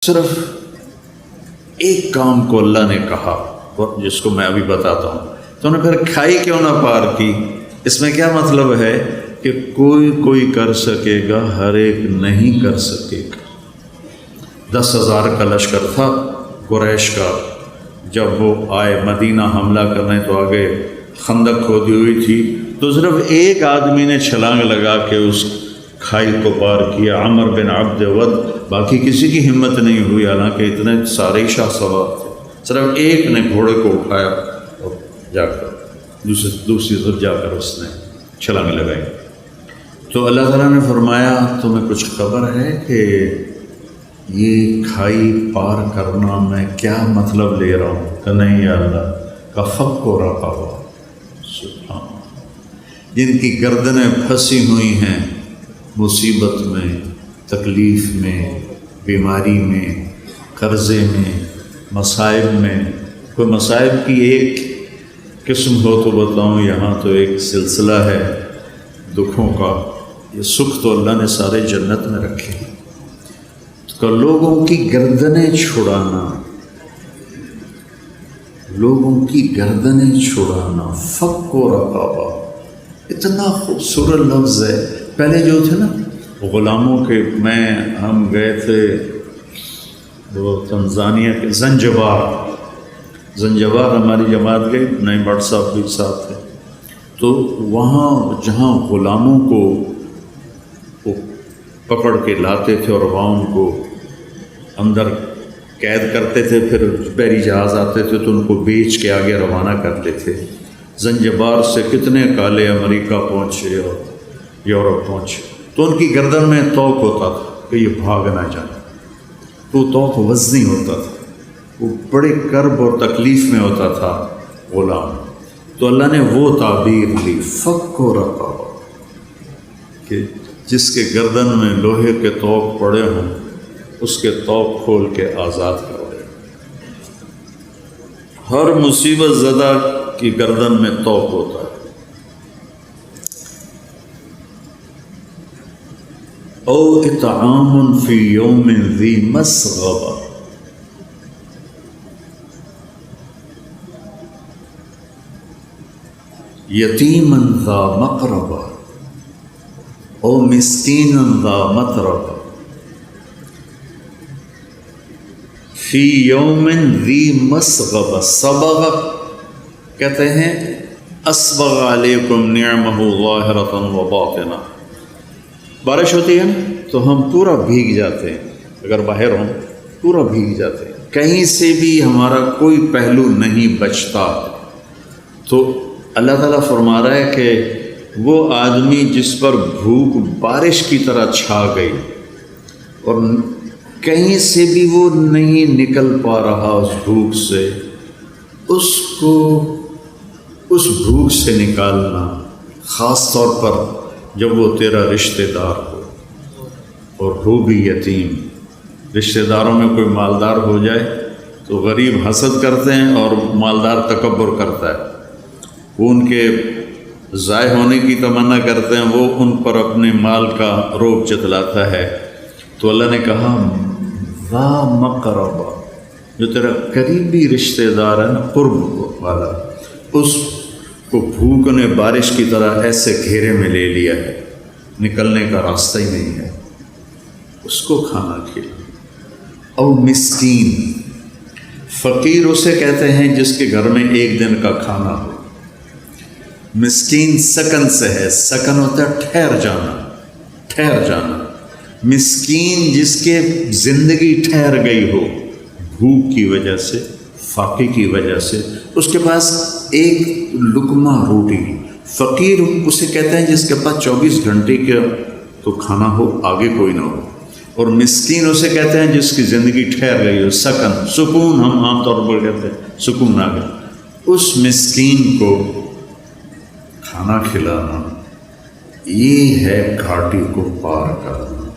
صرف ایک کام کو اللہ نے کہا جس کو میں ابھی بتاتا ہوں، تو انہیں پھر کھائی کیوں نہ پار کی؟ اس میں کیا مطلب ہے کہ کوئی کر سکے گا، ہر ایک نہیں کر سکے گا۔ 10,000 کا لشکر تھا قریش کا، جب وہ آئے مدینہ حملہ کرنے تو آگے خندق کھودی ہوئی تھی، تو صرف ایک آدمی نے چھلانگ لگا کے اس کھائی کو پار کیا، عمر بن عبد ود، باقی کسی کی ہمت نہیں ہوئی، حالانکہ اتنے سارے شاہ سوار تھے، صرف ایک نے گھوڑے کو اٹھایا اور جا کر دوسری طرف جا کر اس نے چھلانگ لگائی۔ تو اللہ تعالیٰ نے فرمایا تمہیں کچھ خبر ہے کہ یہ کھائی پار کرنا میں کیا مطلب لے رہا ہوں؟ کہ نہیں یا اللہ، کا فق و رقبہ، سبحان، جن کی گردنیں پھنسی ہوئی ہیں مصیبت میں، تکلیف میں، بیماری میں، قرضے میں، مصائب میں۔ کوئی مصائب کی ایک قسم ہو تو بتاؤں، یہاں تو ایک سلسلہ ہے دکھوں کا۔ یہ سکھ تو اللہ نے سارے جنت میں رکھے ہیں، تو لوگوں کی گردنیں چھڑانا، لوگوں کی گردنیں چھڑانا، فق و رقابہ، اتنا خوبصورت لفظ ہے۔ پہلے جو تھے نا غلاموں کے، ہم گئے تھے وہ تنزانیہ کے زنجبار ہماری جماعت گئی، نئی بٹ صاحب بھی ساتھ تھے، تو وہاں جہاں غلاموں کو وہ پکڑ کے لاتے تھے اور وہاں ان کو اندر قید کرتے تھے، پھر بحری جہاز آتے تھے تو ان کو بیچ کے آگے روانہ کرتے تھے۔ زنجبار سے کتنے کالے امریکہ پہنچے اور یورپ پہنچے، تو ان کی گردن میں توق ہوتا تھا کہ یہ بھاگ نہ جائیں، تو توق وزنی ہوتا تھا، وہ بڑے کرب اور تکلیف میں ہوتا تھا غلام۔ تو اللہ نے وہ تعبیر لی، فق و رقبہ، کہ جس کے گردن میں لوہے کے توق پڑے ہوں اس کے توق کھول کے آزاد کر دے۔ ہر مصیبت زدہ کی گردن میں توق ہوتا ہے۔ او اطعام فی یوم ذی مسغبہ، یتیما ذا مقربہ، او مسکینا ذا متربہ، فی یوم ذی مسغبہ۔ صبغ کہتے ہیں اسبغ علیکم نعمہ ظاہرۃ و باطنہ۔ بارش ہوتی ہے تو ہم پورا بھیگ جاتے ہیں، اگر باہر ہوں پورا بھیگ جاتے ہیں، کہیں سے بھی ہمارا کوئی پہلو نہیں بچتا۔ تو اللہ تعالیٰ فرما رہا ہے کہ وہ آدمی جس پر بھوک بارش کی طرح چھا گئی اور کہیں سے بھی وہ نہیں نکل پا رہا اس بھوک سے، اس کو اس بھوک سے نکالنا، خاص طور پر جب وہ تیرا رشتہ دار ہو اور ہو بھی یتیم۔ رشتہ داروں میں کوئی مالدار ہو جائے تو غریب حسد کرتے ہیں اور مالدار تکبر کرتا ہے، وہ ان کے ضائع ہونے کی تمنا کرتے ہیں، وہ ان پر اپنے مال کا روب جتلاتا ہے۔ تو اللہ نے کہا ذا مقربہ، جو تیرا قریبی رشتہ دار ہے نا، قرب والا، اس کو بھوک نے بارش کی طرح ایسے گھیرے میں لے لیا ہے، نکلنے کا راستہ ہی نہیں ہے، اس کو کھانا کھلا۔ اور مسکین، فقیر اسے کہتے ہیں جس کے گھر میں ایک دن کا کھانا ہو۔ مسکین سکن سے ہے، سکن ہوتا ہے ٹھہر جانا، ٹھہر جانا۔ مسکین جس کے زندگی ٹھہر گئی ہو بھوک کی وجہ سے، فاقے کی وجہ سے، اس کے پاس ایک لقمہ روٹی۔ فقیر اسے کہتے ہیں جس کے پاس 24 گھنٹے کا تو کھانا ہو، آگے کوئی نہ ہو۔ اور مسکین اسے کہتے ہیں جس کی زندگی ٹھہر گئی ہو، سکن، سکون ہم عام طور پر کہتے ہیں، سکون آ گیا۔ اس مسکین کو کھانا کھلانا، یہ ہے گھاٹی کو پار کرنا۔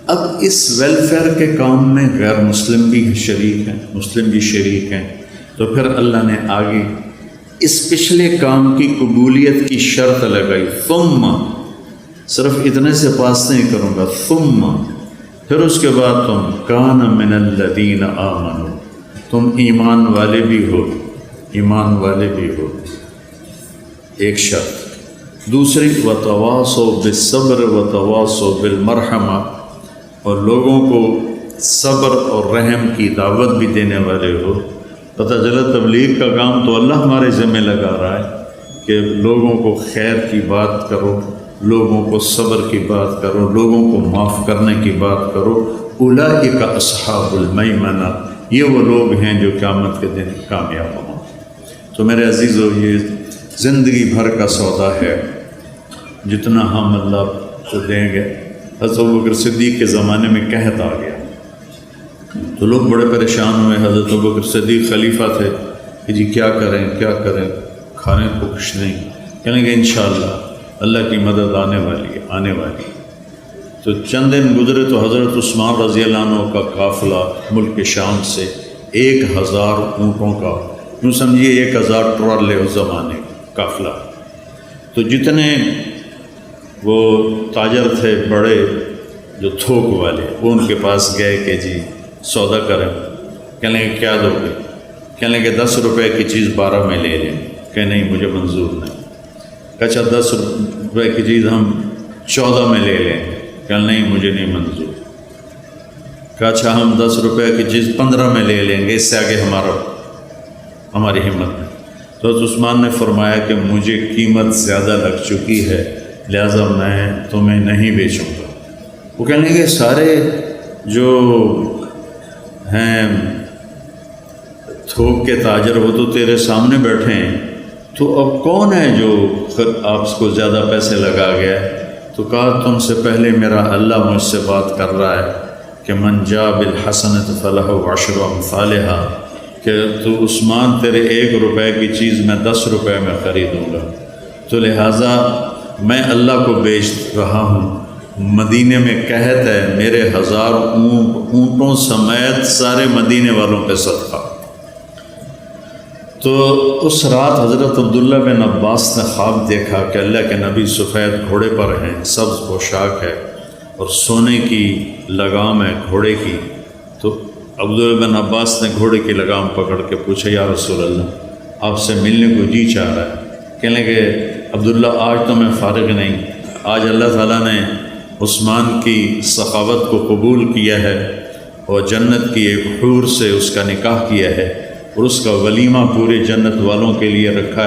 اب اس ویلفیئر کے کام میں غیر مسلم بھی شریک ہیں، مسلم بھی شریک ہیں، تو پھر اللہ نے آگے اس پچھلے کام کی قبولیت کی شرط لگائی، ثم، صرف اتنے سے پاس نہیں کروں گا، ثم پھر اس کے بعد تم کان من الذین آمنوا، تم ایمان والے بھی ہو، ایمان والے بھی ہو، ایک شرط۔ دوسری وتواصوا بالصبر وتواصوا بالمرحمہ، اور لوگوں کو صبر اور رحم کی دعوت بھی دینے والے ہو۔ پتہ چلا تبلیغ کا کام تو اللہ ہمارے ذمہ لگا رہا ہے کہ لوگوں کو خیر کی بات کرو، لوگوں کو صبر کی بات کرو، لوگوں کو معاف کرنے کی بات کرو۔ اولئک اصحاب المیمنہ، یہ وہ لوگ ہیں جو قیامت کے دن کامیاب ہوں۔ تو میرے عزیزو، یہ زندگی بھر کا سودا ہے، جتنا ہم اللہ کو دیں گے۔ حضرت ابوبکر صدیق کے زمانے میں قحط آ گیا تو لوگ بڑے پریشان ہوئے۔ حضرت ابوبکر صدیق خلیفہ تھے کہ جی کیا کریں کیا کریں، کھانے کو کچھ نہیں۔ کہنے کہ انشاءاللہ اللہ کی مدد آنے والی ہے، آنے والی ہے۔ تو چند دن گزرے تو حضرت عثمان رضی اللہ عنہ کا قافلہ ملک شام سے 1000 اونٹوں کا، یوں سمجھیے 1000 ٹرالے اس زمانے کا قافلہ۔ تو جتنے وہ تاجر تھے بڑے جو تھوک والے، وہ ان کے پاس گئے کہ جی سودا کریں۔ کہنے کہ کیا دو گے؟ کہنے کہ 10 روپے کی چیز 12 میں لے لیں۔ کہ نہیں مجھے منظور نہیں۔ اچھا 10 روپے کی چیز ہم 14 میں لے لیں۔ کہ نہیں مجھے نہیں منظور۔ کہ اچھا ہم 10 روپے کی چیز 15 میں لے لیں گے، اس سے آگے ہماری ہمت نہیں۔ تو حضرت عثمان نے فرمایا کہ مجھے قیمت زیادہ لگ چکی ہے، لہذا میں تمہیں نہیں بیچوں گا۔ وہ کہنے کہ سارے جو ہیں تھوک کے تاجر وہ تو تیرے سامنے بیٹھے ہیں، تو اب کون ہے جو آپ کو زیادہ پیسے لگا گیا؟ تو کہا تم سے پہلے میرا اللہ مجھ سے بات کر رہا ہے کہ من جاء بالحسنۃ فلہ عشر امثالھا، کہ تو عثمان تیرے 1 روپے کی چیز میں 10 روپے میں خریدوں گا۔ تو لہٰذا میں اللہ کو بیچ رہا ہوں۔ مدینے میں قحط ہے، میرے 1000 اونٹوں سمیت سارے مدینے والوں پہ صدقہ۔ تو اس رات حضرت عبداللہ بن عباس نے خواب دیکھا کہ اللہ کے نبی سفید گھوڑے پر ہیں، سبز پوشاک ہے اور سونے کی لگام ہے گھوڑے کی۔ تو عبداللہ بن عباس نے گھوڑے کی لگام پکڑ کے پوچھا یا رسول اللہ آپ سے ملنے کو جی چاہ رہا ہے۔ کہنے کہ عبداللہ آج تو میں فارغ نہیں، آج اللہ تعالیٰ نے عثمان کی سخاوت کو قبول کیا ہے اور جنت کی ایک حور سے اس کا نکاح کیا ہے اور اس کا ولیمہ پورے جنت والوں کے لیے رکھا ہے۔